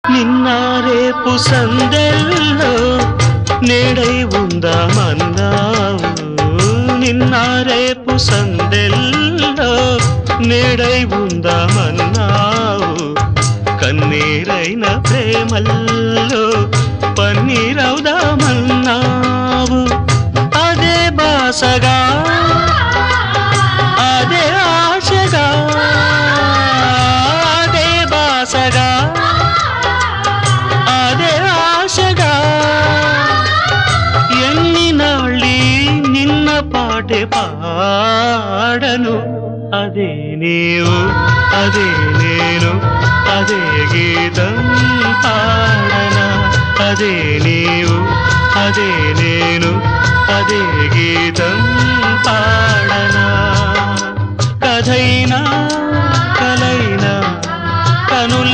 నిన్న రేపు సందెల్లో నేడై ఉందామన్నావు. నిన్న రేపు సందెల్లో నేడై ఉందామన్నావు. కన్నీరైన ప్రేమల్లో పన్నీరవుదామన్నావు. అదే బాసగా అదే ఆశగా అదే బాసగా అదే ఆశగా ఎన్ని నాళ్ళీ నిన్న పాటే పాడను. అదే నీవు అదే నేను అదే గీతం పాడనా. అదే నీవు అదే నేను అదే గీతం పాడనా. కథైనా కలైనా కనుల